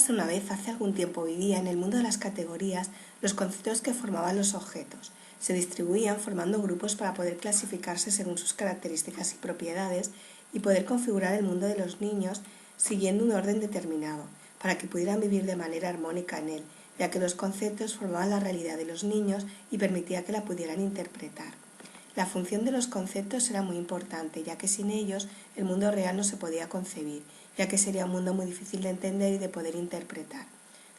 Una vez, hace algún tiempo, vivía en el mundo de las categorías los conceptos que formaban los objetos. Se distribuían formando grupos para poder clasificarse según sus características y propiedades y poder configurar el mundo de los niños siguiendo un orden determinado, para que pudieran vivir de manera armónica en él, ya que los conceptos formaban la realidad de los niños y permitía que la pudieran interpretar. La función de los conceptos era muy importante, ya que sin ellos el mundo real no se podía concebir, ya que sería un mundo muy difícil de entender y de poder interpretar.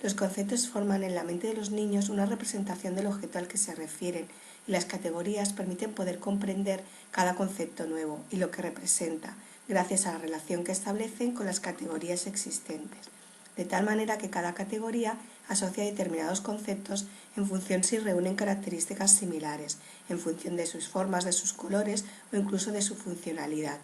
Los conceptos forman en la mente de los niños una representación del objeto al que se refieren, y las categorías permiten poder comprender cada concepto nuevo y lo que representa, gracias a la relación que establecen con las categorías existentes, de tal manera que cada categoría asocia determinados conceptos en función si reúnen características similares, en función de sus formas, de sus colores o incluso de su funcionalidad.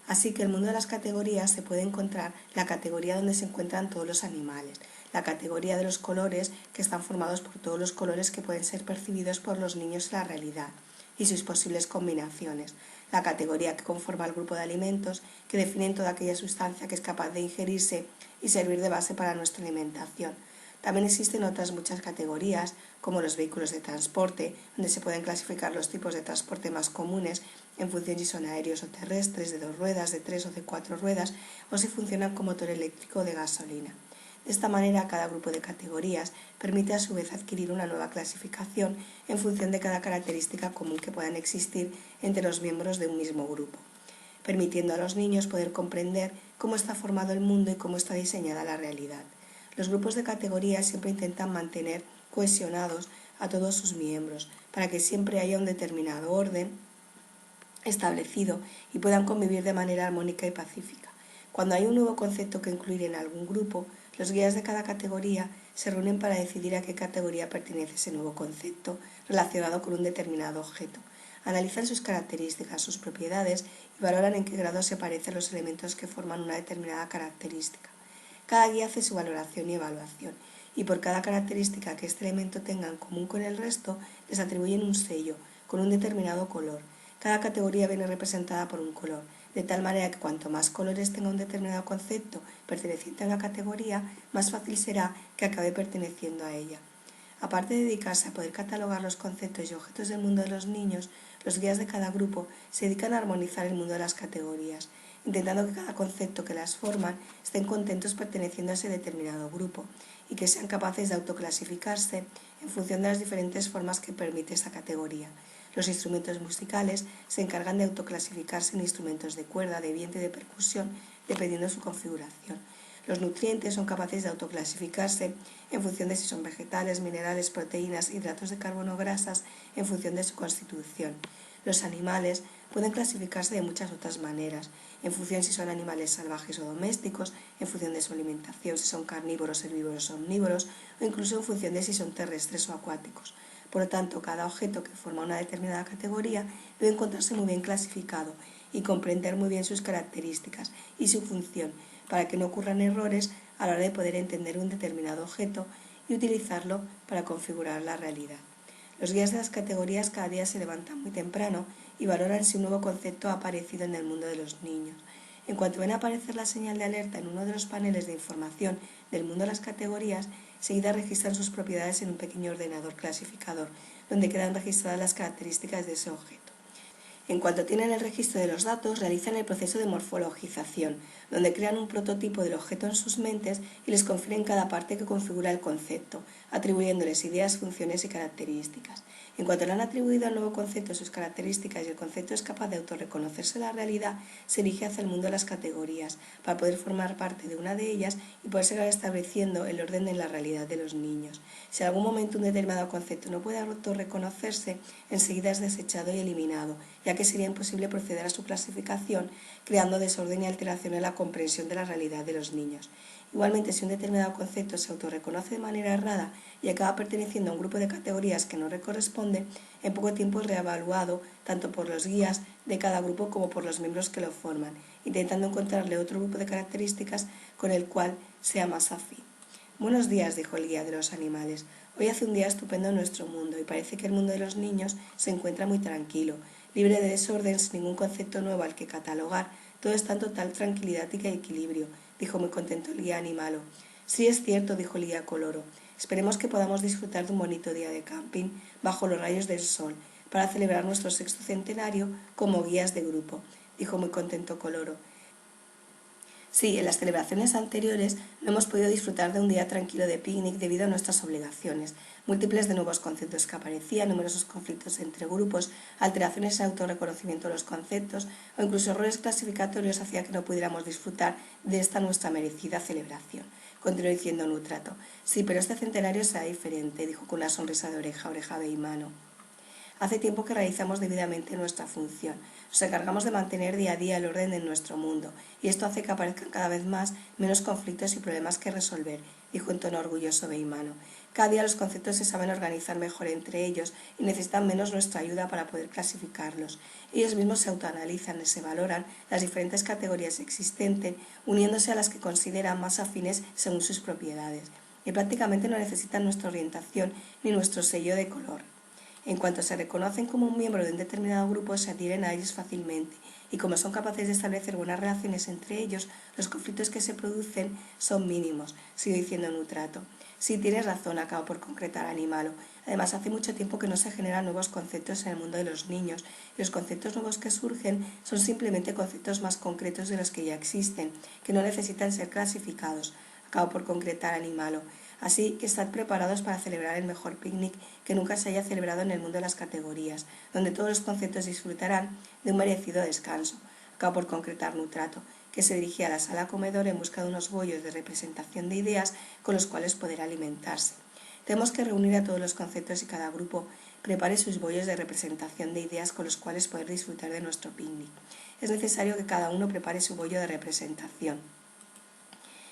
Así que en el mundo de las categorías se puede encontrar la categoría donde se encuentran todos los animales, la categoría de los colores que están formados por todos los colores que pueden ser percibidos por los niños en la realidad y sus posibles combinaciones, la categoría que conforma el grupo de alimentos que definen toda aquella sustancia que es capaz de ingerirse y servir de base para nuestra alimentación. También existen otras muchas categorías, como los vehículos de transporte, donde se pueden clasificar los tipos de transporte más comunes en función si son aéreos o terrestres, de 2 ruedas, de 3 o de 4 ruedas, o si funcionan con motor eléctrico o de gasolina. De esta manera, cada grupo de categorías permite a su vez adquirir una nueva clasificación en función de cada característica común que puedan existir entre los miembros de un mismo grupo, permitiendo a los niños poder comprender cómo está formado el mundo y cómo está diseñada la realidad. Los grupos de categorías siempre intentan mantener cohesionados a todos sus miembros, para que siempre haya un determinado orden establecido y puedan convivir de manera armónica y pacífica. Cuando hay un nuevo concepto que incluir en algún grupo, los guías de cada categoría se reúnen para decidir a qué categoría pertenece ese nuevo concepto relacionado con un determinado objeto. Analizan sus características, sus propiedades y valoran en qué grado se parecen los elementos que forman una determinada característica. Cada guía hace su valoración y evaluación, y por cada característica que este elemento tenga en común con el resto, les atribuyen un sello con un determinado color. Cada categoría viene representada por un color, de tal manera que cuanto más colores tenga un determinado concepto perteneciente a una categoría, más fácil será que acabe perteneciendo a ella. Aparte de dedicarse a poder catalogar los conceptos y objetos del mundo de los niños, los guías de cada grupo se dedican a armonizar el mundo de las categorías, intentando que cada concepto que las forman estén contentos perteneciendo a ese determinado grupo y que sean capaces de autoclasificarse en función de las diferentes formas que permite esa categoría. Los instrumentos musicales se encargan de autoclasificarse en instrumentos de cuerda, de viento y de percusión, dependiendo de su configuración. Los nutrientes son capaces de autoclasificarse en función de si son vegetales, minerales, proteínas, hidratos de carbono o grasas, en función de su constitución. Los animales pueden clasificarse de muchas otras maneras, en función si son animales salvajes o domésticos, en función de su alimentación, si son carnívoros, herbívoros o omnívoros, o incluso en función de si son terrestres o acuáticos. Por lo tanto, cada objeto que forma una determinada categoría debe encontrarse muy bien clasificado y comprender muy bien sus características y su función, para que no ocurran errores a la hora de poder entender un determinado objeto y utilizarlo para configurar la realidad. Los guías de las categorías cada día se levantan muy temprano y valoran si un nuevo concepto ha aparecido en el mundo de los niños. En cuanto ven aparecer la señal de alerta en uno de los paneles de información del mundo de las categorías, seguida registran sus propiedades en un pequeño ordenador clasificador, donde quedan registradas las características de ese objeto. En cuanto tienen el registro de los datos, realizan el proceso de morfologización, donde crean un prototipo del objeto en sus mentes y les confieren cada parte que configura el concepto, atribuyéndoles ideas, funciones y características. En cuanto le han atribuido al nuevo concepto sus características y el concepto es capaz de autorreconocerse la realidad, se dirige hacia el mundo de las categorías, para poder formar parte de una de ellas y poder seguir estableciendo el orden en la realidad de los niños. Si en algún momento un determinado concepto no puede autorreconocerse, enseguida es desechado y eliminado, ya que sería imposible proceder a su clasificación, creando desorden y alteración en la comprensión de la realidad de los niños. Igualmente, si un determinado concepto se autorreconoce de manera errada y acaba perteneciendo a un grupo de categorías que no le corresponde, en poco tiempo es reevaluado tanto por los guías de cada grupo como por los miembros que lo forman, intentando encontrarle otro grupo de características con el cual sea más afín. «Buenos días», dijo el guía de los animales. «Hoy hace un día estupendo en nuestro mundo y parece que el mundo de los niños se encuentra muy tranquilo, libre de desorden, sin ningún concepto nuevo al que catalogar. Todo está en total tranquilidad y equilibrio», dijo muy contento el guía animalo. Sí, es cierto, dijo el guía Coloro. Esperemos que podamos disfrutar de un bonito día de camping bajo los rayos del sol para celebrar nuestro 6º centenario como guías de grupo, dijo muy contento Coloro. Sí, en las celebraciones anteriores no hemos podido disfrutar de un día tranquilo de picnic debido a nuestras obligaciones, múltiples de nuevos conceptos que aparecían, numerosos conflictos entre grupos, alteraciones en el autorreconocimiento de los conceptos o incluso errores clasificatorios hacía que no pudiéramos disfrutar de esta nuestra merecida celebración. Continuó diciendo Nutrato. Sí, pero este centenario será diferente, dijo con una sonrisa de oreja a oreja Beimano. Hace tiempo que realizamos debidamente nuestra función. Nos encargamos de mantener día a día el orden en nuestro mundo, y esto hace que aparezcan cada vez menos conflictos y problemas que resolver, dijo en tono orgulloso Beimano. Cada día los conceptos se saben organizar mejor entre ellos y necesitan menos nuestra ayuda para poder clasificarlos. Ellos mismos se autoanalizan y se valoran las diferentes categorías existentes, uniéndose a las que consideran más afines según sus propiedades, y prácticamente no necesitan nuestra orientación ni nuestro sello de color. En cuanto se reconocen como un miembro de un determinado grupo, se adhieren a ellos fácilmente y como son capaces de establecer buenas relaciones entre ellos, los conflictos que se producen son mínimos, sigo diciendo Nutrato. Sí, tienes razón, acabo por concretar Animalo. Además, hace mucho tiempo que no se generan nuevos conceptos en el mundo de los niños y los conceptos nuevos que surgen son simplemente conceptos más concretos de los que ya existen, que no necesitan ser clasificados. Acabo por concretar Animalo. Así que estad preparados para celebrar el mejor picnic que nunca se haya celebrado en el mundo de las categorías, donde todos los conceptos disfrutarán de un merecido descanso. Acabo por concretar Nutrato, que se dirigía a la sala comedor en busca de unos bollos de representación de ideas con los cuales poder alimentarse. Tenemos que reunir a todos los conceptos y cada grupo prepare sus bollos de representación de ideas con los cuales poder disfrutar de nuestro picnic. Es necesario que cada uno prepare su bollo de representación,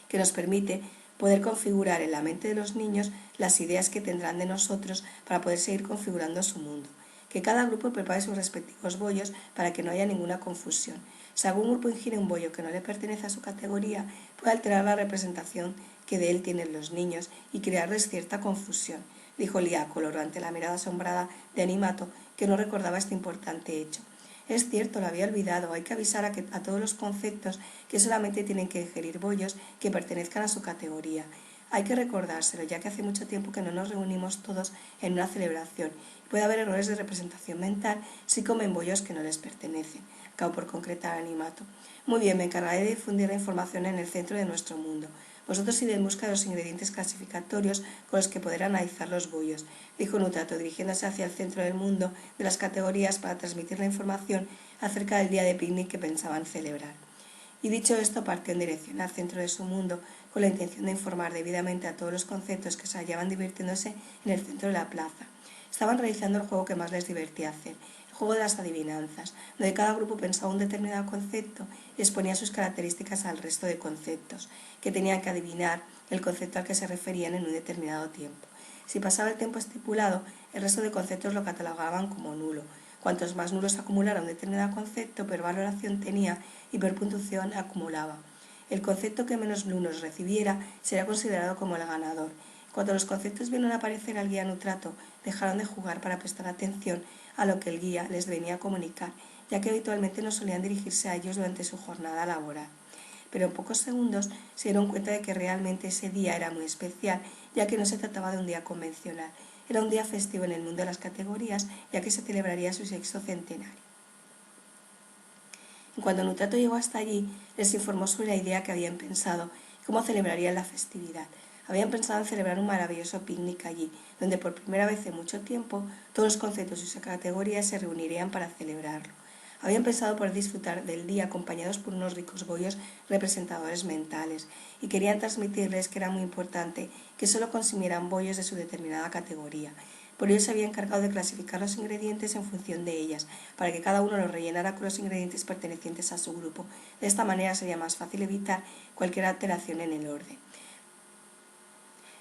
que nos permite poder configurar en la mente de los niños las ideas que tendrán de nosotros para poder seguir configurando su mundo. Que cada grupo prepare sus respectivos bollos para que no haya ninguna confusión. Si algún grupo ingiere un bollo que no le pertenece a su categoría, puede alterar la representación que de él tienen los niños y crearles cierta confusión, dijo Lía Coloro ante la mirada asombrada de Animato, que no recordaba este importante hecho. Es cierto, lo había olvidado, hay que avisar a todos los conceptos que solamente tienen que ingerir bollos que pertenezcan a su categoría. Hay que recordárselo, ya que hace mucho tiempo que no nos reunimos todos en una celebración. Puede haber errores de representación mental si comen bollos que no les pertenecen. Acabo por concretar Animato. Muy bien, me encargaré de difundir la información en el centro de nuestro mundo. Vosotros id en busca de los ingredientes clasificatorios con los que poder analizar los bollos, dijo Nutrato, dirigiéndose hacia el centro del mundo de las categorías para transmitir la información acerca del día de picnic que pensaban celebrar. Y dicho esto, partió en dirección al centro de su mundo con la intención de informar debidamente a todos los conceptos que se hallaban divirtiéndose en el centro de la plaza. Estaban realizando el juego que más les divertía hacer, el juego de las adivinanzas, donde cada grupo pensaba un determinado concepto y exponía sus características al resto de conceptos, que tenían que adivinar el concepto al que se referían en un determinado tiempo. Si pasaba el tiempo estipulado, el resto de conceptos lo catalogaban como nulo. Cuantos más nulos acumulara un determinado concepto, peor valoración tenía y peor puntuación acumulaba. El concepto que menos nulos recibiera será considerado como el ganador. Cuando los conceptos vieron aparecer al guía Nutrato, dejaron de jugar para prestar atención a lo que el guía les venía a comunicar, ya que habitualmente no solían dirigirse a ellos durante su jornada laboral. Pero en pocos segundos se dieron cuenta de que realmente ese día era muy especial, ya que no se trataba de un día convencional. Era un día festivo en el mundo de las categorías, ya que se celebraría su 6º centenario. En cuanto Nutrato llegó hasta allí, les informó sobre la idea que habían pensado y cómo celebrarían la festividad. Habían pensado en celebrar un maravilloso picnic allí, donde por primera vez en mucho tiempo todos los conceptos y sus categorías se reunirían para celebrarlo. Habían pensado poder disfrutar del día acompañados por unos ricos bollos representadores mentales y querían transmitirles que era muy importante que solo consumieran bollos de su determinada categoría. Por ello se había encargado de clasificar los ingredientes en función de ellas, para que cada uno los rellenara con los ingredientes pertenecientes a su grupo. De esta manera sería más fácil evitar cualquier alteración en el orden.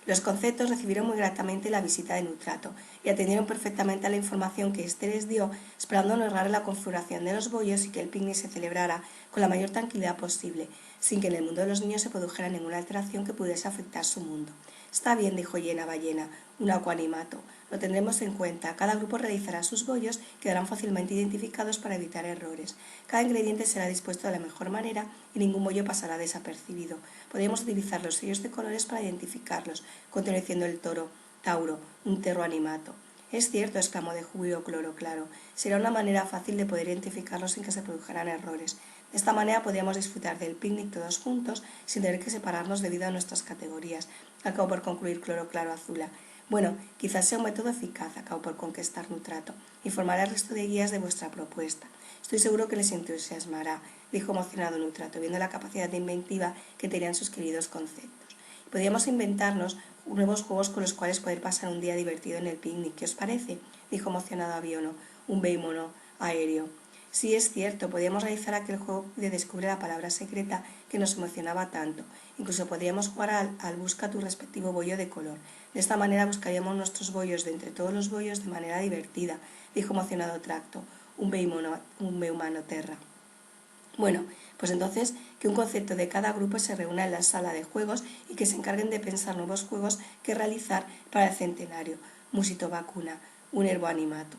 Los conceptos recibieron muy gratamente la visita de Nutrato y atendieron perfectamente a la información que éste les dio, esperando no errar en la configuración de los bollos y que el picnic se celebrara con la mayor tranquilidad posible. sin que en el mundo de los niños se produjera ninguna alteración que pudiese afectar su mundo. Está bien, dijo Llena Ballena, un aquanimato. Lo tendremos en cuenta. Cada grupo realizará sus bollos, quedarán fácilmente identificados para evitar errores. Cada ingrediente será dispuesto de la mejor manera y ningún bollo pasará desapercibido. Podríamos utilizar los sellos de colores para identificarlos, continuó diciendo el Tauro, un terroanimato. Es cierto, exclamó de júbilo Cloro Claro. Será una manera fácil de poder identificarlos sin que se produjeran errores. De esta manera podríamos disfrutar del picnic todos juntos sin tener que separarnos debido a nuestras categorías. Acabó por concluir Cloro Claro Azula. Bueno, quizás sea un método eficaz, acabó por contestar Nutrato. Informaré al resto de guías de vuestra propuesta. Estoy seguro que les entusiasmará, dijo emocionado Nutrato, viendo la capacidad de inventiva que tenían sus queridos conceptos. Podríamos inventarnos nuevos juegos con los cuales poder pasar un día divertido en el picnic. ¿Qué os parece?, dijo emocionado Aviono, un bémono aéreo. Sí, es cierto, podríamos realizar aquel juego de descubre la palabra secreta que nos emocionaba tanto. Incluso podríamos jugar al busca tu respectivo bollo de color. De esta manera buscaríamos nuestros bollos de entre todos los bollos de manera divertida, dijo emocionado Tracto, un humano terra. Bueno, pues entonces que un concepto de cada grupo se reúna en la sala de juegos y que se encarguen de pensar nuevos juegos que realizar para el centenario. Musito vacuna, un herboanimato.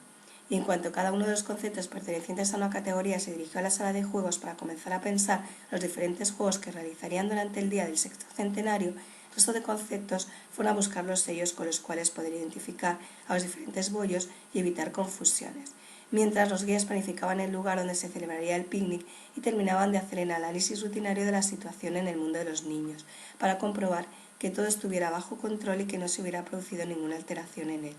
Y en cuanto cada uno de los conceptos pertenecientes a una categoría se dirigió a la sala de juegos para comenzar a pensar los diferentes juegos que realizarían durante el día del sexto centenario, el resto de conceptos fueron a buscar los sellos con los cuales poder identificar a los diferentes bollos y evitar confusiones. Mientras los guías planificaban el lugar donde se celebraría el picnic y terminaban de hacer el análisis rutinario de la situación en el mundo de los niños, para comprobar que todo estuviera bajo control y que no se hubiera producido ninguna alteración en él.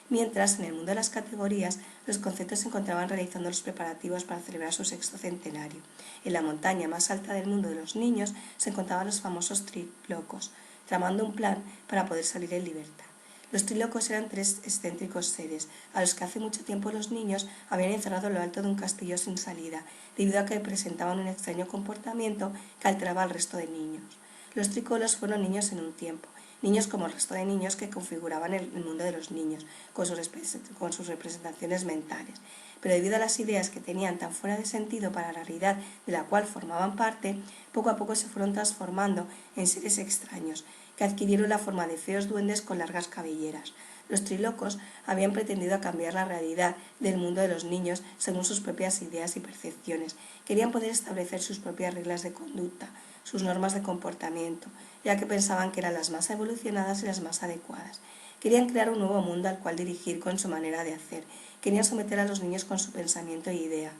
Mientras, en el mundo de las categorías, los conceptos se encontraban realizando los preparativos para celebrar su sexto centenario. En la montaña más alta del mundo de los niños se encontraban los famosos trilocos, tramando un plan para poder salir en libertad. Los trilocos eran tres excéntricos seres, a los que hace mucho tiempo los niños habían encerrado en lo alto de un castillo sin salida, debido a que presentaban un extraño comportamiento que alteraba al resto de niños. Los tricolos fueron niños en un tiempo, niños como el resto de niños que configuraban el mundo de los niños, con sus representaciones mentales. Pero debido a las ideas que tenían tan fuera de sentido para la realidad de la cual formaban parte, poco a poco se fueron transformando en seres extraños, que adquirieron la forma de feos duendes con largas cabelleras. Los trilocos habían pretendido cambiar la realidad del mundo de los niños según sus propias ideas y percepciones. Querían poder establecer sus propias reglas de conducta, sus normas de comportamiento, ya que pensaban que eran las más evolucionadas y las más adecuadas. Querían crear un nuevo mundo al cual dirigir con su manera de hacer. Querían someter a los niños con su pensamiento e idea.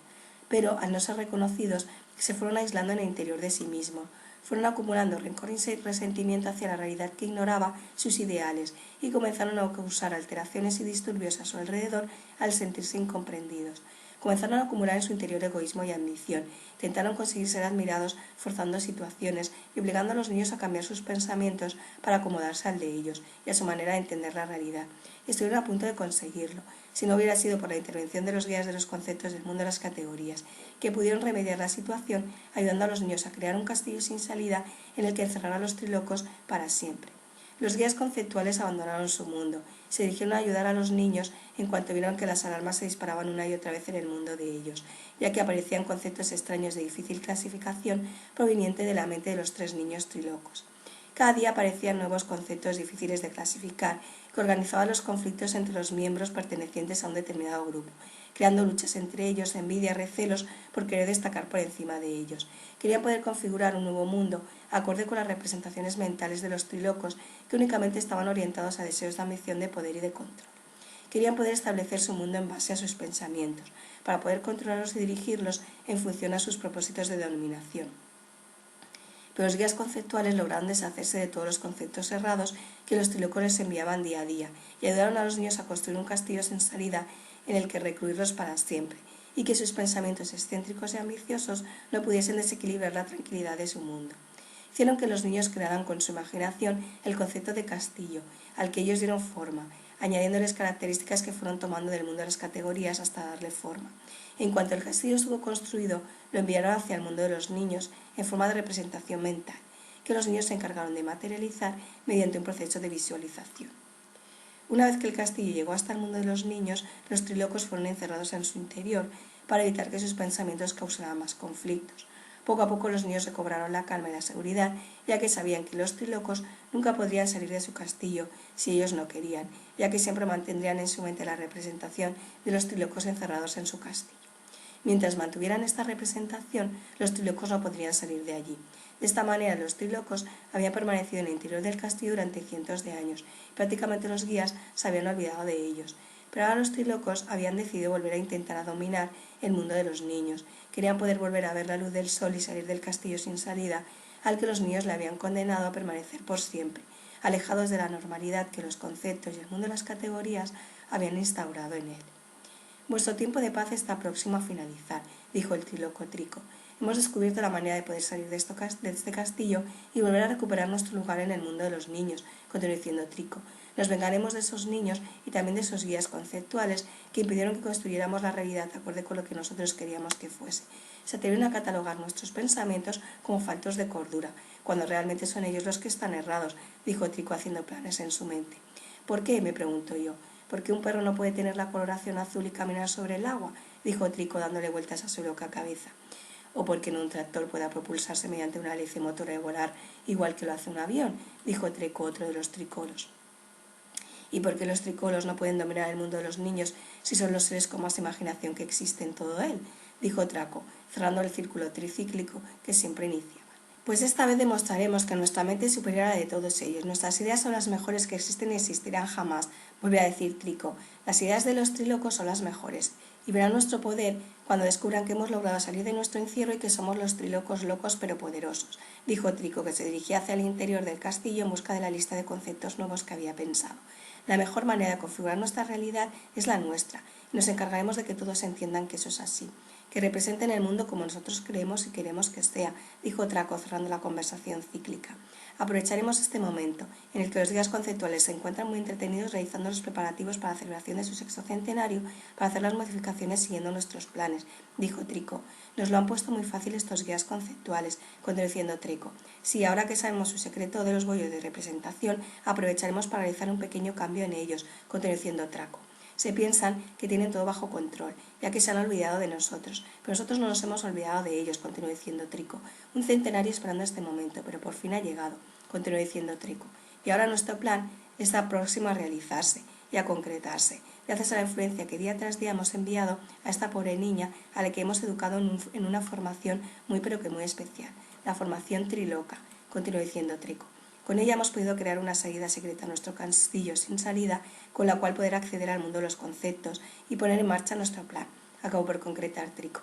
Pero, al no ser reconocidos, se fueron aislando en el interior de sí mismos. Fueron acumulando rencor y resentimiento hacia la realidad que ignoraba sus ideales y comenzaron a causar alteraciones y disturbios a su alrededor al sentirse incomprendidos. Comenzaron a acumular en su interior egoísmo y ambición. Intentaron conseguir ser admirados forzando situaciones y obligando a los niños a cambiar sus pensamientos para acomodarse al de ellos y a su manera de entender la realidad. Estuvieron a punto de conseguirlo, si no hubiera sido por la intervención de los guías de los conceptos del mundo de las categorías, que pudieron remediar la situación ayudando a los niños a crear un castillo sin salida en el que encerrar a los trilocos para siempre. Los guías conceptuales abandonaron su mundo, se dirigieron a ayudar a los niños en cuanto vieron que las alarmas se disparaban una y otra vez en el mundo de ellos, ya que aparecían conceptos extraños de difícil clasificación proveniente de la mente de los tres niños trilocos. Cada día aparecían nuevos conceptos difíciles de clasificar que organizaban los conflictos entre los miembros pertenecientes a un determinado grupo, creando luchas entre ellos, envidia, recelos por querer destacar por encima de ellos. Querían poder configurar un nuevo mundo acorde con las representaciones mentales de los trilocos que únicamente estaban orientados a deseos de ambición, de poder y de control. Querían poder establecer su mundo en base a sus pensamientos, para poder controlarlos y dirigirlos en función a sus propósitos de dominación. Pero los guías conceptuales lograron deshacerse de todos los conceptos errados que los trilocos les enviaban día a día y ayudaron a los niños a construir un castillo sin salida en el que recluirlos para siempre, y que sus pensamientos excéntricos y ambiciosos no pudiesen desequilibrar la tranquilidad de su mundo. Hicieron que los niños crearan con su imaginación el concepto de castillo, al que ellos dieron forma, añadiéndoles características que fueron tomando del mundo de las categorías hasta darle forma. En cuanto el castillo estuvo construido, lo enviaron hacia el mundo de los niños en forma de representación mental, que los niños se encargaron de materializar mediante un proceso de visualización. Una vez que el castillo llegó hasta el mundo de los niños, los trilocos fueron encerrados en su interior para evitar que sus pensamientos causaran más conflictos. Poco a poco los niños recobraron la calma y la seguridad, ya que sabían que los trílocos nunca podrían salir de su castillo si ellos no querían, ya que siempre mantendrían en su mente la representación de los trílocos encerrados en su castillo. Mientras mantuvieran esta representación, los trílocos no podrían salir de allí. De esta manera, los trílocos habían permanecido en el interior del castillo durante cientos de años, y prácticamente los guías se habían olvidado de ellos. Pero ahora los trílocos habían decidido volver a intentar dominar el mundo de los niños. Querían poder volver a ver la luz del sol y salir del castillo sin salida, al que los niños le habían condenado a permanecer por siempre, alejados de la normalidad que los conceptos y el mundo de las categorías habían instaurado en él. «Vuestro tiempo de paz está próximo a finalizar», dijo el tríloco Trico. «Hemos descubierto la manera de poder salir de este castillo y volver a recuperar nuestro lugar en el mundo de los niños», continuó diciendo Trico. «Nos vengaremos de esos niños y también de esos guías conceptuales que impidieron que construyéramos la realidad de acuerdo con lo que nosotros queríamos que fuese. Se atrevieron a catalogar nuestros pensamientos como faltos de cordura, cuando realmente son ellos los que están errados», dijo Trico haciendo planes en su mente. «¿Por qué?», me pregunto yo. «¿Por qué un perro no puede tener la coloración azul y caminar sobre el agua?», dijo Trico dándole vueltas a su loca cabeza. «¿O por qué no un tractor pueda propulsarse mediante una hélice motora y volar igual que lo hace un avión?», dijo Treco, otro de los tricolos. «¿Y por qué los tricolos no pueden dominar el mundo de los niños si son los seres con más imaginación que existe en todo él?», dijo Traco, cerrando el círculo tricíclico que siempre inicia. «Pues esta vez demostraremos que nuestra mente es superior a la de todos ellos. Nuestras ideas son las mejores que existen y existirán jamás», volvió a decir Trico. «Las ideas de los trílocos son las mejores, y verán nuestro poder cuando descubran que hemos logrado salir de nuestro encierro y que somos los trílocos locos pero poderosos», dijo Trico, que se dirigía hacia el interior del castillo en busca de la lista de conceptos nuevos que había pensado. «La mejor manera de configurar nuestra realidad es la nuestra, y nos encargaremos de que todos entiendan que eso es así, que representen el mundo como nosotros creemos y queremos que sea», dijo Traco, cerrando la conversación cíclica. «Aprovecharemos este momento, en el que los guías conceptuales se encuentran muy entretenidos realizando los preparativos para la celebración de su sextocentenario, para hacer las modificaciones siguiendo nuestros planes», dijo Trico. «Nos lo han puesto muy fácil estos guías conceptuales», continuó diciendo Trico. «Sí, ahora que sabemos su secreto de los bollos de representación, aprovecharemos para realizar un pequeño cambio en ellos», continuó diciendo Traco. «Se piensan que tienen todo bajo control, ya que se han olvidado de nosotros, pero nosotros no nos hemos olvidado de ellos», continuó diciendo Trico. «Un centenario esperando este momento, pero por fin ha llegado», continuó diciendo Trico. «Y ahora nuestro plan está próximo a realizarse y a concretarse, gracias a la influencia que día tras día hemos enviado a esta pobre niña a la que hemos educado en una formación muy pero que muy especial, la formación triloca», continuó diciendo Trico. «Con ella hemos podido crear una salida secreta a nuestro castillo sin salida, con la cual poder acceder al mundo de los conceptos y poner en marcha nuestro plan», acabó por concretar Trico.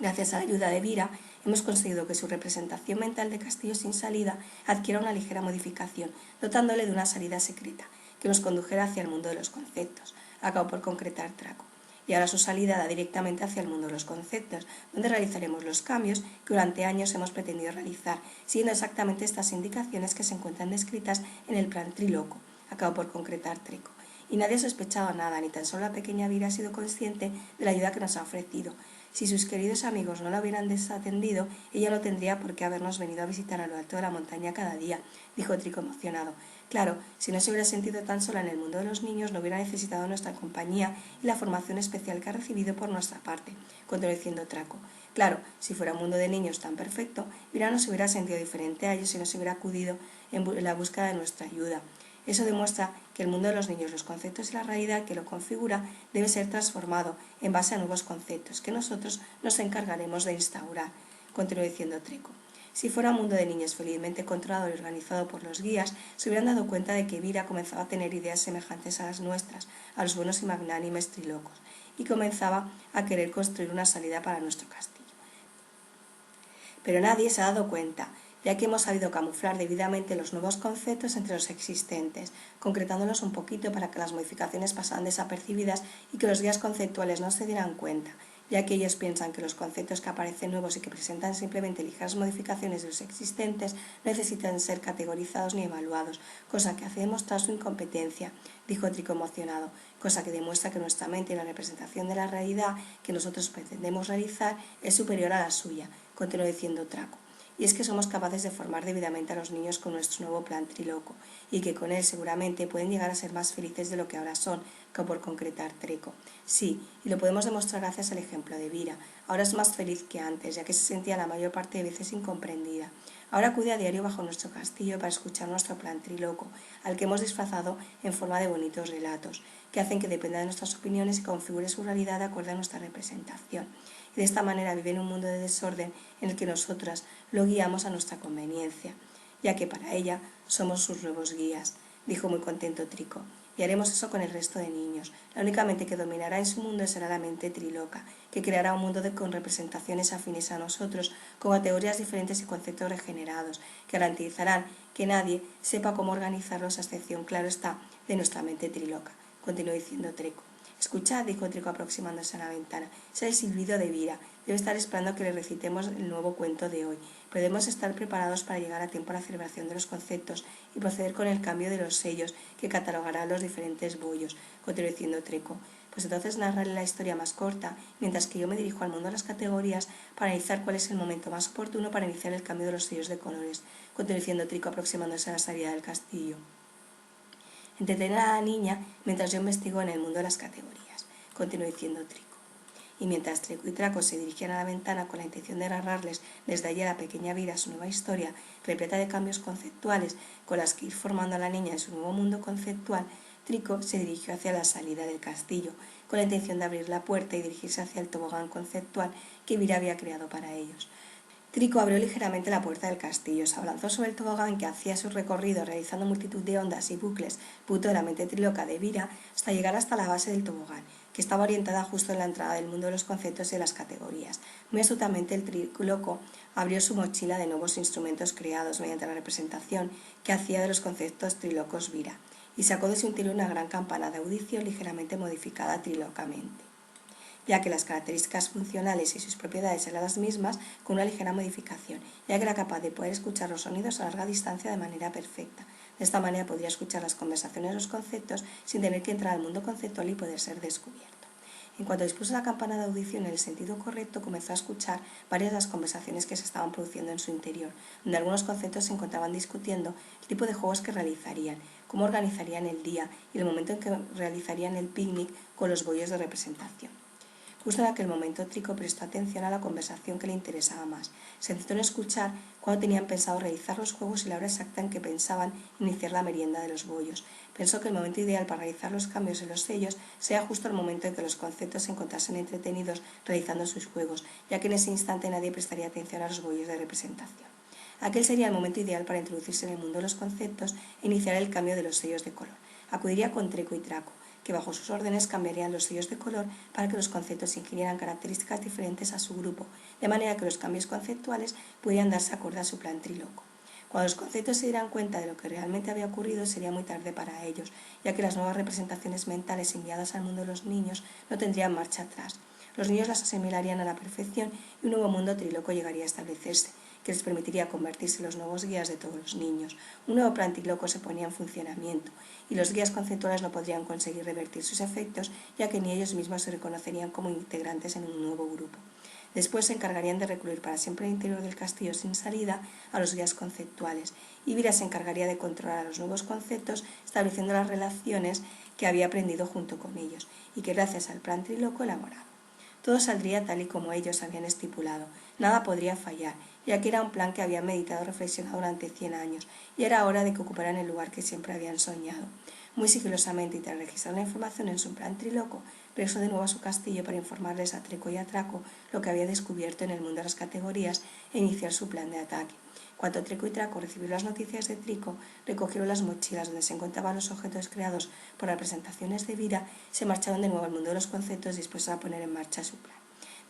«Gracias a la ayuda de Vira, hemos conseguido que su representación mental de castillo sin salida adquiera una ligera modificación, dotándole de una salida secreta, que nos condujera hacia el mundo de los conceptos», acabó por concretar Traco. «Y ahora su salida da directamente hacia el mundo de los conceptos, donde realizaremos los cambios que durante años hemos pretendido realizar, siguiendo exactamente estas indicaciones que se encuentran descritas en el plan triloco», acabó por concretar Trico. «Y nadie ha sospechado nada, ni tan solo la pequeña Vira ha sido consciente de la ayuda que nos ha ofrecido. Si sus queridos amigos no la hubieran desatendido, ella no tendría por qué habernos venido a visitar a lo alto de la montaña cada día», dijo Trico emocionado. «Claro, si no se hubiera sentido tan sola en el mundo de los niños, no hubiera necesitado nuestra compañía y la formación especial que ha recibido por nuestra parte», continuó diciendo Traco. «Claro, si fuera un mundo de niños tan perfecto, Vira no se hubiera sentido diferente a ellos y no se hubiera acudido en la búsqueda de nuestra ayuda. Eso demuestra que el mundo de los niños, los conceptos y la realidad que lo configura debe ser transformado en base a nuevos conceptos que nosotros nos encargaremos de instaurar», continuó diciendo Trico. «Si fuera un mundo de niños felizmente controlado y organizado por los guías, se hubieran dado cuenta de que Vira comenzaba a tener ideas semejantes a las nuestras, a los buenos y magnánimes trilocos, y comenzaba a querer construir una salida para nuestro castillo. Pero nadie se ha dado cuenta, ya que hemos sabido camuflar debidamente los nuevos conceptos entre los existentes, concretándolos un poquito para que las modificaciones pasaran desapercibidas y que los guías conceptuales no se dieran cuenta, ya que ellos piensan que los conceptos que aparecen nuevos y que presentan simplemente ligeras modificaciones de los existentes no necesitan ser categorizados ni evaluados, cosa que hace demostrar su incompetencia», dijo Trico emocionado, «cosa que demuestra que nuestra mente y la representación de la realidad que nosotros pretendemos realizar es superior a la suya», continuó diciendo Traco. y es que somos capaces de formar debidamente a los niños con nuestro nuevo plan Triloco, y que con él seguramente pueden llegar a ser más felices de lo que ahora son, que por concretar Treco. Sí, y lo podemos demostrar gracias al ejemplo de Vira. Ahora es más feliz que antes, ya que se sentía la mayor parte de veces incomprendida. Ahora acude a diario bajo nuestro castillo para escuchar nuestro plan Triloco, al que hemos disfrazado en forma de bonitos relatos, que hacen que dependa de nuestras opiniones y configure su realidad de acuerdo a nuestra representación. Y de esta manera vive en un mundo de desorden en el que nosotras lo guiamos a nuestra conveniencia, ya que para ella somos sus nuevos guías, dijo muy contento Trico. Y haremos eso con el resto de niños. La única mente que dominará en su mundo será la mente triloca, que creará un mundo con representaciones afines a nosotros, con categorías diferentes y conceptos regenerados, que garantizarán que nadie sepa cómo organizarlos a excepción, claro está, de nuestra mente triloca. Continuó diciendo Treco. Escuchad, dijo Trico aproximándose a la ventana. Es el silbido de Vira. Debe estar esperando que le recitemos el nuevo cuento de hoy. Podemos estar preparados para llegar a tiempo a la celebración de los conceptos y proceder con el cambio de los sellos que catalogarán los diferentes bollos. Continuó diciendo Treco. Pues entonces narraré la historia más corta, mientras que yo me dirijo al mundo de las categorías para analizar cuál es el momento más oportuno para iniciar el cambio de los sellos de colores. Continuó diciendo Trico aproximándose a la salida del castillo. Entretener a la niña mientras yo investigo en el mundo de las categorías, continuó diciendo Trico. Y mientras Treco y Traco se dirigían a la ventana con la intención de narrarles desde allí a la pequeña Vira su nueva historia, repleta de cambios conceptuales con las que ir formando a la niña en su nuevo mundo conceptual, Trico se dirigió hacia la salida del castillo, con la intención de abrir la puerta y dirigirse hacia el tobogán conceptual que Vira había creado para ellos. Trico abrió ligeramente la puerta del castillo, se abalanzó sobre el tobogán que hacía su recorrido realizando multitud de ondas y bucles, fruto de la mente triloca de Vira, hasta llegar hasta la base del tobogán, que estaba orientada justo en la entrada del mundo de los conceptos y de las categorías. Muy astutamente el triloco abrió su mochila de nuevos instrumentos creados mediante la representación que hacía de los conceptos trilocos Vira, y sacó de su interior una gran campana de audición ligeramente modificada trilocamente, ya que las características funcionales y sus propiedades eran las mismas con una ligera modificación, ya que era capaz de poder escuchar los sonidos a larga distancia de manera perfecta. De esta manera podría escuchar las conversaciones de los conceptos sin tener que entrar al mundo conceptual y poder ser descubierto. En cuanto dispuso la campana de audición en el sentido correcto, comenzó a escuchar varias de las conversaciones que se estaban produciendo en su interior, donde algunos conceptos se encontraban discutiendo el tipo de juegos que realizarían, cómo organizarían el día y el momento en que realizarían el picnic con los bollos de representación. Justo en aquel momento Trico prestó atención a la conversación que le interesaba más. Se centró en escuchar cuándo tenían pensado realizar los juegos y la hora exacta en que pensaban iniciar la merienda de los bollos. Pensó que el momento ideal para realizar los cambios en los sellos sería justo el momento en que los conceptos se encontrasen entretenidos realizando sus juegos, ya que en ese instante nadie prestaría atención a los bollos de representación. Aquel sería el momento ideal para introducirse en el mundo de los conceptos e iniciar el cambio de los sellos de color. Acudiría con Treco y Traco, que bajo sus órdenes cambiarían los sellos de color para que los conceptos ingirieran características diferentes a su grupo, de manera que los cambios conceptuales pudieran darse acorde a su plan triloco. Cuando los conceptos se dieran cuenta de lo que realmente había ocurrido, sería muy tarde para ellos, ya que las nuevas representaciones mentales enviadas al mundo de los niños no tendrían marcha atrás. Los niños las asimilarían a la perfección y un nuevo mundo triloco llegaría a establecerse, que les permitiría convertirse en los nuevos guías de todos los niños. Un nuevo plan triloco se ponía en funcionamiento, y los guías conceptuales no podrían conseguir revertir sus efectos, ya que ni ellos mismos se reconocerían como integrantes en un nuevo grupo. Después se encargarían de recluir para siempre el interior del castillo sin salida a los guías conceptuales, y Vira se encargaría de controlar a los nuevos conceptos, estableciendo las relaciones que había aprendido junto con ellos, y que gracias al plan triloco elaborado. Todo saldría tal y como ellos habían estipulado. Nada podría fallar, ya que era un plan que habían meditado y reflexionado durante 100 años, y era hora de que ocuparan el lugar que siempre habían soñado. Muy sigilosamente y tras registrar la información en su plan triloco, regresó de nuevo a su castillo para informarles a Treco y a Traco lo que había descubierto en el mundo de las categorías e iniciar su plan de ataque. Cuando Treco y Traco recibieron las noticias de Trico, recogieron las mochilas donde se encontraban los objetos creados por representaciones de Vira y se marcharon de nuevo al mundo de los conceptos dispuestos a poner en marcha su plan.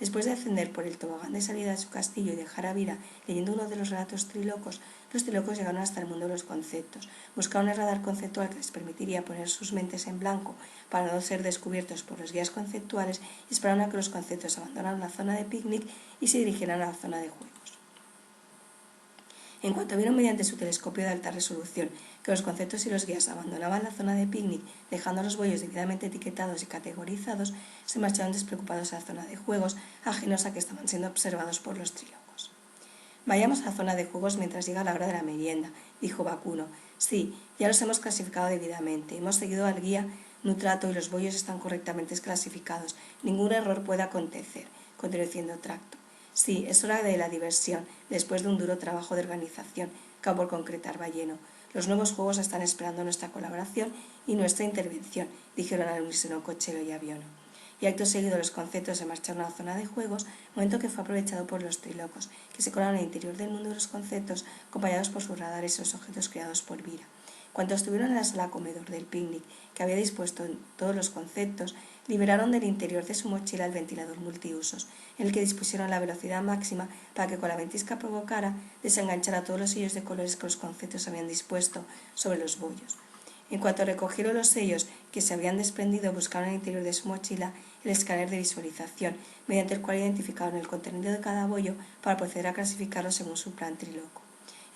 Después de ascender por el tobogán de salida de su castillo y dejar a Vira leyendo uno de los relatos trilocos, los trilocos llegaron hasta el mundo de los conceptos. Buscaron el radar conceptual que les permitiría poner sus mentes en blanco para no ser descubiertos por los guías conceptuales y esperaron a que los conceptos abandonaran la zona de picnic y se dirigieran a la zona de juegos. En cuanto vieron mediante su telescopio de alta resolución que los conceptos y los guías abandonaban la zona de picnic, dejando los bollos debidamente etiquetados y categorizados, se marcharon despreocupados a la zona de juegos, ajenos a que estaban siendo observados por los trílogos. Vayamos a la zona de juegos mientras llega la hora de la merienda, dijo Bakuno. Sí, ya los hemos clasificado debidamente. Hemos seguido al guía Nutrato y los bollos están correctamente clasificados. Ningún error puede acontecer, continuó diciendo Tracto. Sí, es hora de la diversión, después de un duro trabajo de organización, acabó por concretar Balleno. Los nuevos juegos están esperando nuestra colaboración y nuestra intervención, dijeron al unísono Cochero y Aviono. Y acto seguido los conceptos se marcharon a la zona de juegos, momento que fue aprovechado por los trilocos, que se colaron en el interior del mundo de los conceptos, acompañados por sus radares y los objetos creados por Vira. Cuando estuvieron en la sala comedor del picnic, que había dispuesto en todos los conceptos, liberaron del interior de su mochila el ventilador multiusos, en el que dispusieron la velocidad máxima para que con la ventisca provocara desenganchara todos los sellos de colores que los conceptos habían dispuesto sobre los bollos. En cuanto recogieron los sellos que se habían desprendido, buscaron en el interior de su mochila el escáner de visualización, mediante el cual identificaron el contenido de cada bollo para proceder a clasificarlo según su plan triloco.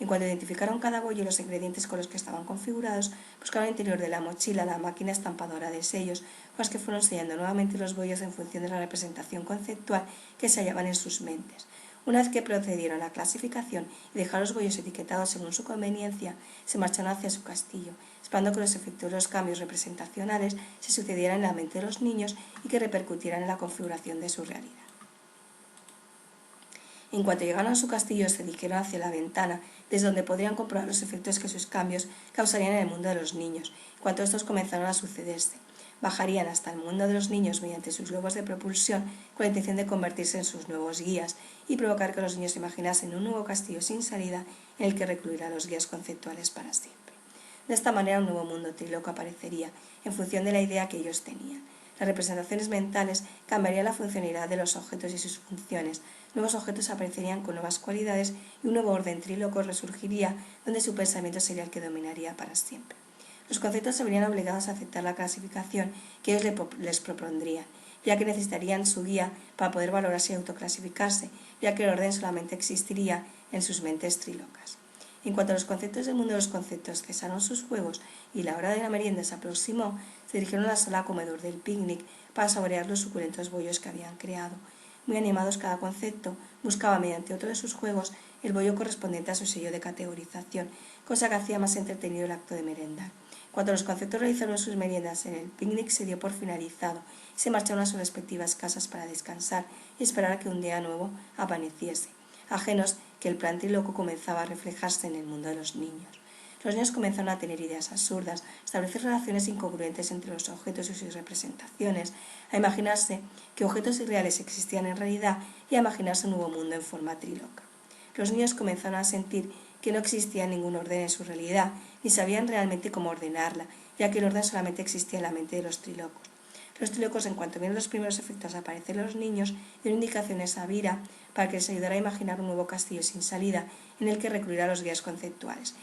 En cuanto identificaron cada bollo y los ingredientes con los que estaban configurados, buscaron en el interior de la mochila la máquina estampadora de sellos, con las que fueron sellando nuevamente los bollos en función de la representación conceptual que se hallaban en sus mentes. Una vez que procedieron a la clasificación y dejaron los bollos etiquetados según su conveniencia, se marcharon hacia su castillo, esperando que los efectos de los cambios representacionales se sucedieran en la mente de los niños y que repercutieran en la configuración de su realidad. En cuanto llegaron a su castillo, se dirigieron hacia la ventana, desde donde podrían comprobar los efectos que sus cambios causarían en el mundo de los niños. En cuanto estos comenzaron a sucederse, bajarían hasta el mundo de los niños mediante sus globos de propulsión con la intención de convertirse en sus nuevos guías y provocar que los niños imaginasen un nuevo castillo sin salida en el que recluir a los guías conceptuales para siempre. De esta manera un nuevo mundo triloco aparecería, en función de la idea que ellos tenían. Las representaciones mentales cambiarían la funcionalidad de los objetos y sus funciones. Nuevos objetos aparecerían con nuevas cualidades y un nuevo orden tríloco resurgiría donde su pensamiento sería el que dominaría para siempre. Los conceptos se verían obligados a aceptar la clasificación que ellos les propondrían, ya que necesitarían su guía para poder valorarse y autoclasificarse, ya que el orden solamente existiría en sus mentes trílocas. En cuanto a los conceptos del mundo de los conceptos, cesaron sus juegos y la hora de la merienda se aproximó, se dirigieron a la sala comedor del picnic para saborear los suculentos bollos que habían creado. Muy animados, cada concepto buscaba mediante otro de sus juegos el bollo correspondiente a su sello de categorización, cosa que hacía más entretenido el acto de merendar. Cuando los conceptos realizaron sus meriendas en el picnic, se dio por finalizado y se marcharon a sus respectivas casas para descansar y esperar a que un día nuevo amaneciese, ajenos que el plan triloco comenzaba a reflejarse en el mundo de los niños. Los niños comenzaron a tener ideas absurdas, a establecer relaciones incongruentes entre los objetos y sus representaciones, a imaginarse que objetos irreales existían en realidad y a imaginarse un nuevo mundo en forma triloca. Los niños comenzaron a sentir que no existía ningún orden en su realidad, ni sabían realmente cómo ordenarla, ya que el orden solamente existía en la mente de los trilocos. Los trilocos, en cuanto vieron los primeros efectos aparecer en los niños, dieron indicaciones a Vira para que les ayudara a imaginar un nuevo castillo sin salida en el que recluir a los guías conceptuales,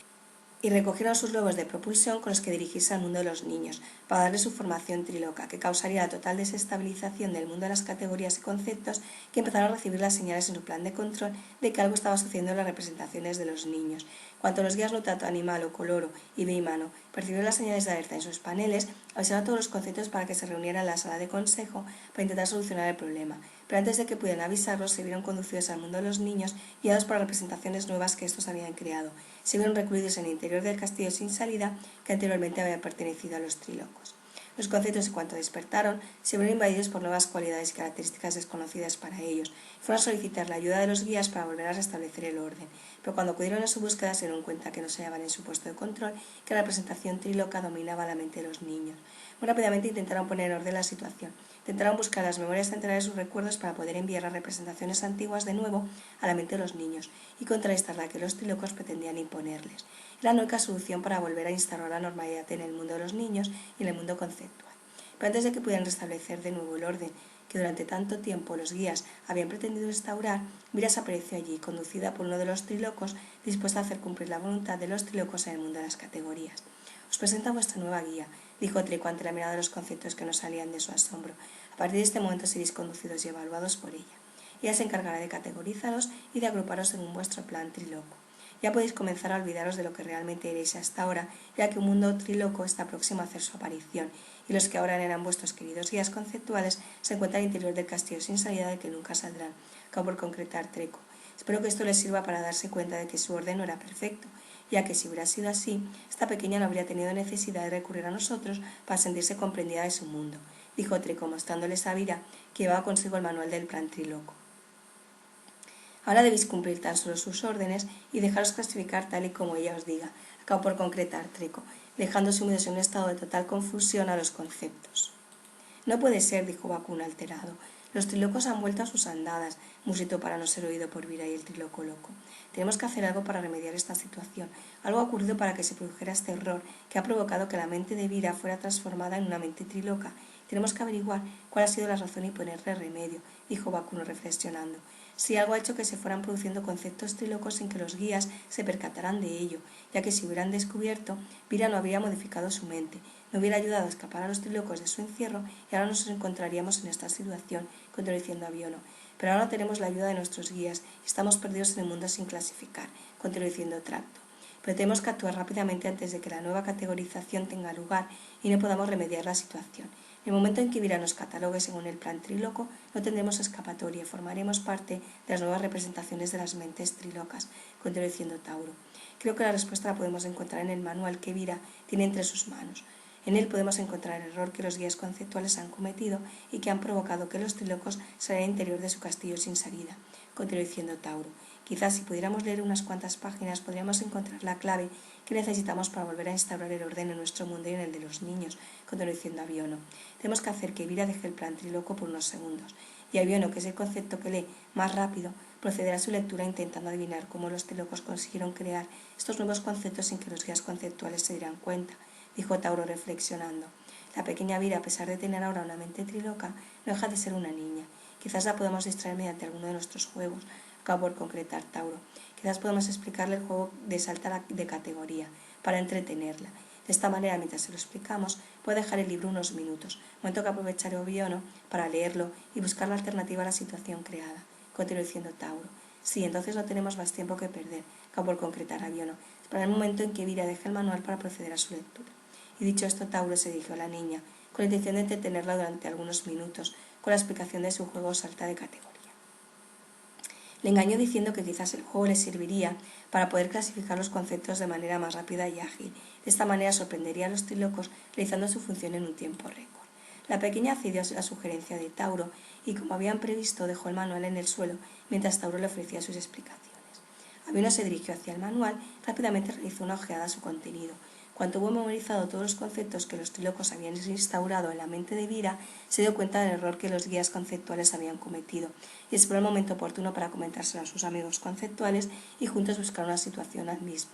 y recogieron sus globos de propulsión con los que dirigirse al mundo de los niños, para darle su formación triloca, que causaría la total desestabilización del mundo de las categorías y conceptos, que empezaron a recibir las señales en su plan de control de que algo estaba sucediendo en las representaciones de los niños. Cuanto los guías Nutrato, Animalo, Coloro y Beimano percibieron las señales de alerta en sus paneles, avisaron a todos los conceptos para que se reunieran en la sala de consejo para intentar solucionar el problema. Pero antes de que pudieran avisarlos, se vieron conducidos al mundo de los niños, guiados por las representaciones nuevas que estos habían creado. Se vieron recluidos en el interior del castillo sin salida que anteriormente había pertenecido a los trilocos. Los conceptos, en cuanto despertaron, se vieron invadidos por nuevas cualidades y características desconocidas para ellos. Fueron a solicitar la ayuda de los guías para volver a restablecer el orden, pero cuando acudieron a su búsqueda se dieron cuenta que no se hallaban en su puesto de control, que la representación triloca dominaba la mente de los niños. Muy rápidamente intentaron poner en orden la situación. Intentaron buscar las memorias centrales de sus recuerdos para poder enviar las representaciones antiguas de nuevo a la mente de los niños y contrarrestar la que los trilocos pretendían imponerles. Era la única solución para volver a instaurar la normalidad en el mundo de los niños y en el mundo conceptual. Pero antes de que pudieran restablecer de nuevo el orden que durante tanto tiempo los guías habían pretendido restaurar, Miras apareció allí, conducida por uno de los trilocos, dispuesta a hacer cumplir la voluntad de los trilocos en el mundo de las categorías. Os presento a vuestra nueva guía, dijo Trico ante la mirada de los conceptos que no salían de su asombro. A partir de este momento seréis conducidos y evaluados por ella. Ella se encargará de categorizaros y de agruparos según vuestro plan triloco. Ya podéis comenzar a olvidaros de lo que realmente eréis hasta ahora, ya que un mundo triloco está próximo a hacer su aparición, y los que ahora eran vuestros queridos guías conceptuales se encuentran al interior del castillo sin salida del que nunca saldrán. Acabo por concretar Treco. Espero que esto les sirva para darse cuenta de que su orden no era perfecto, ya que si hubiera sido así, esta pequeña no habría tenido necesidad de recurrir a nosotros para sentirse comprendida de su mundo, dijo Trico, mostrándoles a Vira que llevaba consigo el manual del plan tríloco. Ahora debéis cumplir tan solo sus órdenes y dejaros clasificar tal y como ella os diga, acabó por concretar Trico, dejando sumidos en un estado de total confusión a los conceptos. No puede ser, dijo Bakún alterado. Los trilocos han vuelto a sus andadas, musitó para no ser oído por Vira y el triloco loco. Tenemos que hacer algo para remediar esta situación. Algo ha ocurrido para que se produjera este error, que ha provocado que la mente de Vira fuera transformada en una mente triloca. Tenemos que averiguar cuál ha sido la razón y ponerle remedio, dijo Bakuno reflexionando. Si algo ha hecho que se fueran produciendo conceptos trílocos sin que los guías se percataran de ello, ya que si hubieran descubierto, Vira no habría modificado su mente, no hubiera ayudado a escapar a los trílocos de su encierro y ahora nos encontraríamos en esta situación, contradiciendo a Biono. Pero ahora no tenemos la ayuda de nuestros guías y estamos perdidos en el mundo sin clasificar, contradiciendo Tracto. Pero tenemos que actuar rápidamente antes de que la nueva categorización tenga lugar y no podamos remediar la situación. En el momento en que Vira nos catalogue según el plan tríloco, no tendremos escapatoria y formaremos parte de las nuevas representaciones de las mentes trílocas, contradiciendo Tauro. Creo que la respuesta la podemos encontrar en el manual que Vira tiene entre sus manos. En él podemos encontrar el error que los guías conceptuales han cometido y que han provocado que los trílocos salieran al interior de su castillo sin salida, contradiciendo Tauro. Quizás si pudiéramos leer unas cuantas páginas podríamos encontrar la clave que necesitamos para volver a instaurar el orden en nuestro mundo y en el de los niños, contradiciendo a Biono. Tenemos que hacer que Vira deje el plan tríloco por unos segundos, y a Biono, que es el concepto que lee más rápido, procederá a su lectura intentando adivinar cómo los trílocos consiguieron crear estos nuevos conceptos sin que los guías conceptuales se dieran cuenta, dijo Tauro reflexionando. La pequeña Vira, a pesar de tener ahora una mente tríloca, no deja de ser una niña. Quizás la podamos distraer mediante alguno de nuestros juegos, acabó por concretar Tauro. Quizás podamos explicarle el juego de salta de categoría, para entretenerla. De esta manera, mientras se lo explicamos, puede dejar el libro unos minutos, momento que aprovecharé Biono para leerlo y buscar la alternativa a la situación creada. Continuó diciendo Tauro. Sí, entonces no tenemos más tiempo que perder, acabó por concretar a Biono. Esperará el momento en que Vira deje el manual para proceder a su lectura. Y dicho esto, Tauro se dirigió a la niña, con la intención de entretenerla durante algunos minutos, con la explicación de su juego salta de categoría. Le engañó diciendo que quizás el juego le serviría para poder clasificar los conceptos de manera más rápida y ágil. De esta manera sorprendería a los trílocos realizando su función en un tiempo récord. La pequeña accedió a la sugerencia de Tauro y, como habían previsto, dejó el manual en el suelo mientras Tauro le ofrecía sus explicaciones. Abiono se dirigió hacia el manual y rápidamente realizó una ojeada a su contenido. Cuando hubo memorizado todos los conceptos que los trílocos habían instaurado en la mente de Vira, se dio cuenta del error que los guías conceptuales habían cometido y esperó el momento oportuno para comentárselo a sus amigos conceptuales y juntos buscar una situación al mismo.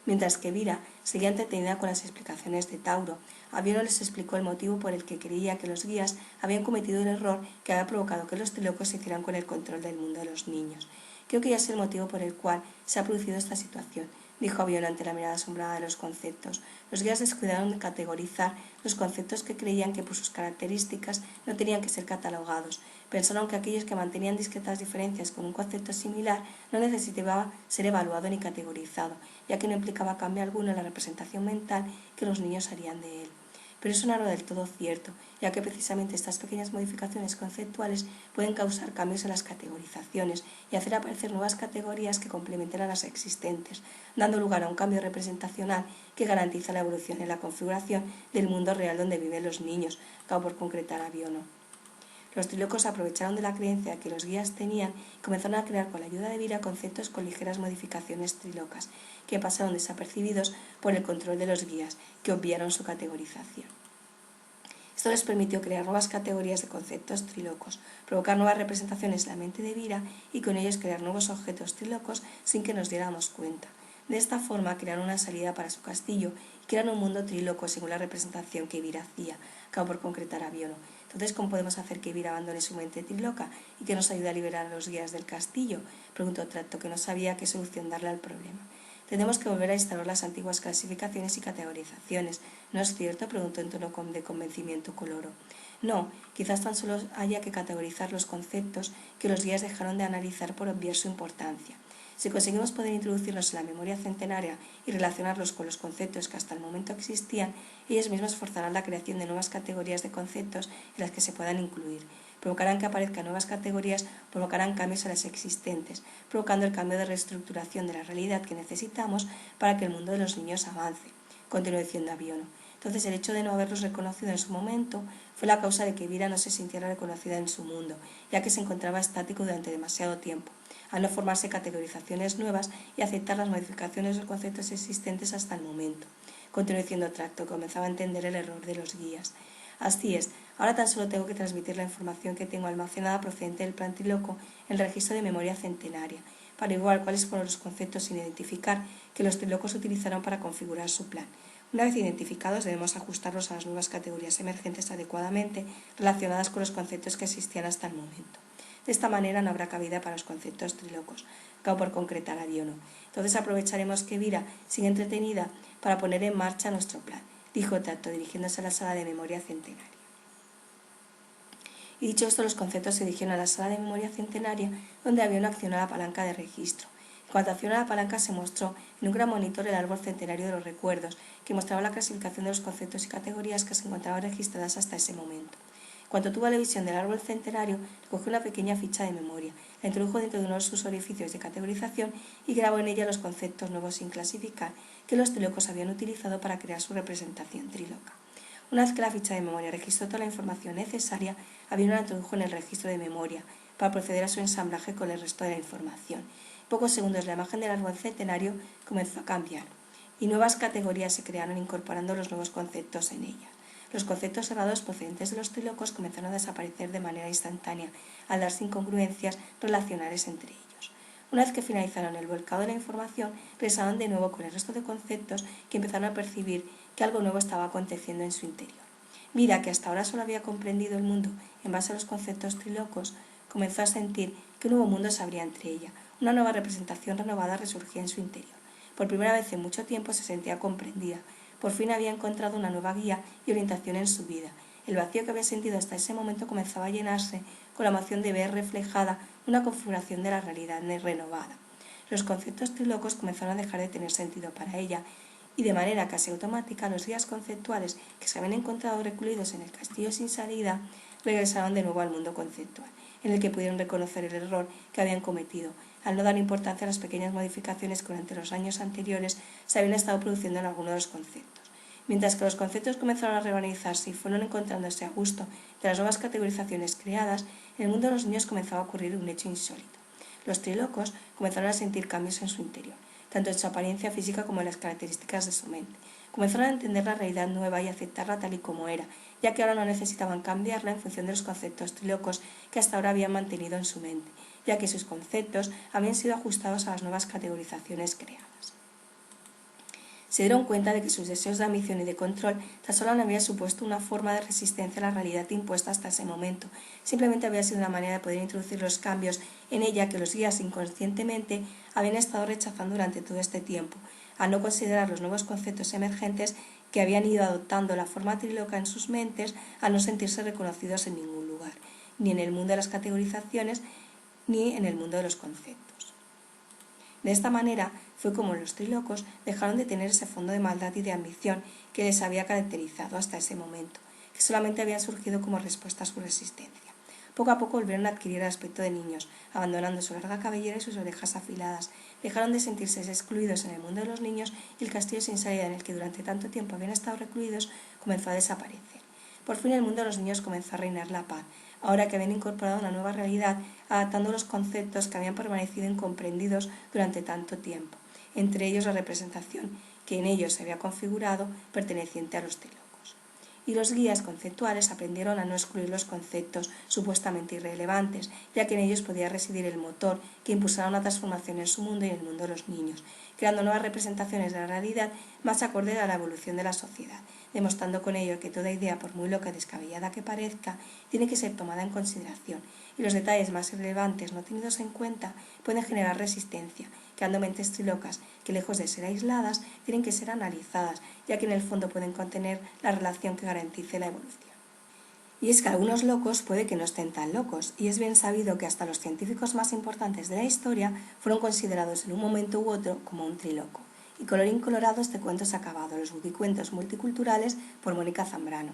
Mientras que Vira seguía entretenida con las explicaciones de Tauro, Abiono les explicó el motivo por el que creía que los guías habían cometido el error que había provocado que los trílocos se hicieran con el control del mundo de los niños. Creo que ya es el motivo por el cual se ha producido esta situación, dijo Abiono ante la mirada asombrada de los conceptos. Los guías descuidaron de categorizar los conceptos que creían que por sus características no tenían que ser catalogados. Pensaron que aquellos que mantenían discretas diferencias con un concepto similar no necesitaba ser evaluado ni categorizado, ya que no implicaba cambio alguno en la representación mental que los niños harían de él. Pero eso no era del todo cierto, ya que precisamente estas pequeñas modificaciones conceptuales pueden causar cambios en las categorizaciones y hacer aparecer nuevas categorías que complementen a las existentes, dando lugar a un cambio representacional que garantiza la evolución en la configuración del mundo real donde viven los niños, acabó por concretar Abiono. Los trílocos aprovecharon de la creencia que los guías tenían y comenzaron a crear con la ayuda de Vira conceptos con ligeras modificaciones trílocas, que pasaron desapercibidos por el control de los guías, que obviaron su categorización. Esto les permitió crear nuevas categorías de conceptos trílocos, provocar nuevas representaciones en la mente de Vira y con ellos crear nuevos objetos trílocos sin que nos diéramos cuenta. De esta forma crearon una salida para su castillo y crearon un mundo tríloco según la representación que Vira hacía, acabó por concretar Abiono. Entonces, ¿cómo podemos hacer que Vira abandone su mente tríloca y que nos ayude a liberar a los guías del castillo? Preguntó Tracto, que no sabía qué solución darle al problema. Tenemos que volver a instaurar las antiguas clasificaciones y categorizaciones. ¿No es cierto?, preguntó en tono de convencimiento Coloro. No, quizás tan solo haya que categorizar los conceptos que los guías dejaron de analizar por obviar su importancia. Si conseguimos poder introducirnos en la memoria centenaria y relacionarlos con los conceptos que hasta el momento existían, ellos mismos forzarán la creación de nuevas categorías de conceptos en las que se puedan incluir. provocarán que aparezcan nuevas categorías, provocarán cambios a las existentes, provocando el cambio de reestructuración de la realidad que necesitamos para que el mundo de los niños avance, continuó diciendo Aviono. Entonces, el hecho de no haberlos reconocido en su momento fue la causa de que Vira no se sintiera reconocida en su mundo, ya que se encontraba estático durante demasiado tiempo, al no formarse categorizaciones nuevas y aceptar las modificaciones de los conceptos existentes hasta el momento. Continuó diciendo Tracto, que comenzaba a entender el error de los guías. Así es, ahora tan solo tengo que transmitir la información que tengo almacenada procedente del plan Triloco en el registro de memoria centenaria, para igual cuáles fueron los conceptos sin identificar que los trilocos utilizaron para configurar su plan. Una vez identificados, debemos ajustarlos a las nuevas categorías emergentes adecuadamente relacionadas con los conceptos que existían hasta el momento. De esta manera no habrá cabida para los conceptos trilocos, acabo por concretar Aviono. Entonces aprovecharemos que Vira sigue entretenida para poner en marcha nuestro plan, dijo Tracto, dirigiéndose a la sala de memoria centenaria. Y dicho esto, los conceptos se dirigieron a la sala de memoria centenaria, donde Aviono accionó la palanca de registro. Cuando accionó la palanca se mostró en un gran monitor el árbol centenario de los recuerdos, que mostraba la clasificación de los conceptos y categorías que se encontraban registradas hasta ese momento. Cuando tuvo la visión del árbol centenario, recogió una pequeña ficha de memoria, la introdujo dentro de uno de sus orificios de categorización y grabó en ella los conceptos nuevos sin clasificar que los trilocos habían utilizado para crear su representación triloca. Una vez que la ficha de memoria registró toda la información necesaria, Aviono la introdujo en el registro de memoria para proceder a su ensamblaje con el resto de la información. En pocos segundos la imagen del árbol centenario comenzó a cambiar y nuevas categorías se crearon incorporando los nuevos conceptos en ellas. Los conceptos cerrados procedentes de los trilocos comenzaron a desaparecer de manera instantánea, al darse incongruencias relacionales entre ellos. Una vez que finalizaron el volcado de la información, regresaron de nuevo con el resto de conceptos que empezaron a percibir que algo nuevo estaba aconteciendo en su interior. Vira, que hasta ahora solo había comprendido el mundo en base a los conceptos trilocos, comenzó a sentir que un nuevo mundo se abría entre ella, una nueva representación renovada resurgía en su interior. Por primera vez en mucho tiempo se sentía comprendida. Por fin había encontrado una nueva guía y orientación en su vida. El vacío que había sentido hasta ese momento comenzaba a llenarse con la emoción de ver reflejada una configuración de la realidad renovada. Los conceptos trilocos comenzaron a dejar de tener sentido para ella y de manera casi automática los guías conceptuales que se habían encontrado recluidos en el castillo sin salida regresaron de nuevo al mundo conceptual, en el que pudieron reconocer el error que habían cometido al no dar importancia a las pequeñas modificaciones que durante los años anteriores se habían estado produciendo en algunos de los conceptos. Mientras que los conceptos comenzaron a reorganizarse y fueron encontrándose a gusto de las nuevas categorizaciones creadas, en el mundo de los niños comenzaba a ocurrir un hecho insólito. Los trilocos comenzaron a sentir cambios en su interior, tanto en su apariencia física como en las características de su mente. Comenzaron a entender la realidad nueva y a aceptarla tal y como era, ya que ahora no necesitaban cambiarla en función de los conceptos trilocos que hasta ahora habían mantenido en su mente, ya que sus conceptos habían sido ajustados a las nuevas categorizaciones creadas. Se dieron cuenta de que sus deseos de ambición y de control tan solo no habían supuesto una forma de resistencia a la realidad impuesta hasta ese momento, simplemente había sido una manera de poder introducir los cambios en ella que los guías inconscientemente habían estado rechazando durante todo este tiempo, al no considerar los nuevos conceptos emergentes que habían ido adoptando la forma triloca en sus mentes, al no sentirse reconocidos en ningún lugar, ni en el mundo de las categorizaciones, ni en el mundo de los conceptos. De esta manera fue como los trilocos dejaron de tener ese fondo de maldad y de ambición que les había caracterizado hasta ese momento, que solamente habían surgido como respuesta a su resistencia. Poco a poco volvieron a adquirir el aspecto de niños, abandonando su larga cabellera y sus orejas afiladas. Dejaron de sentirse excluidos en el mundo de los niños y el castillo sin salida en el que durante tanto tiempo habían estado recluidos comenzó a desaparecer. Por fin en el mundo de los niños comenzó a reinar la paz, ahora que habían incorporado una nueva realidad, adaptando los conceptos que habían permanecido incomprendidos durante tanto tiempo, entre ellos la representación que en ellos se había configurado perteneciente a los trilocos. Y los guías conceptuales aprendieron a no excluir los conceptos supuestamente irrelevantes, ya que en ellos podía residir el motor que impulsara una transformación en su mundo y en el mundo de los niños, creando nuevas representaciones de la realidad más acorde a la evolución de la sociedad, demostrando con ello que toda idea, por muy loca y descabellada que parezca, tiene que ser tomada en consideración, y los detalles más irrelevantes no tenidos en cuenta pueden generar resistencia, creando mentes trilocas que, lejos de ser aisladas, tienen que ser analizadas, ya que en el fondo pueden contener la relación que garantice la evolución. Y es que algunos locos puede que no estén tan locos, y es bien sabido que hasta los científicos más importantes de la historia fueron considerados en un momento u otro como un triloco. Y colorín colorado, este cuento se ha acabado. Los Wikicuentos multiculturales por Mónica Zambrano.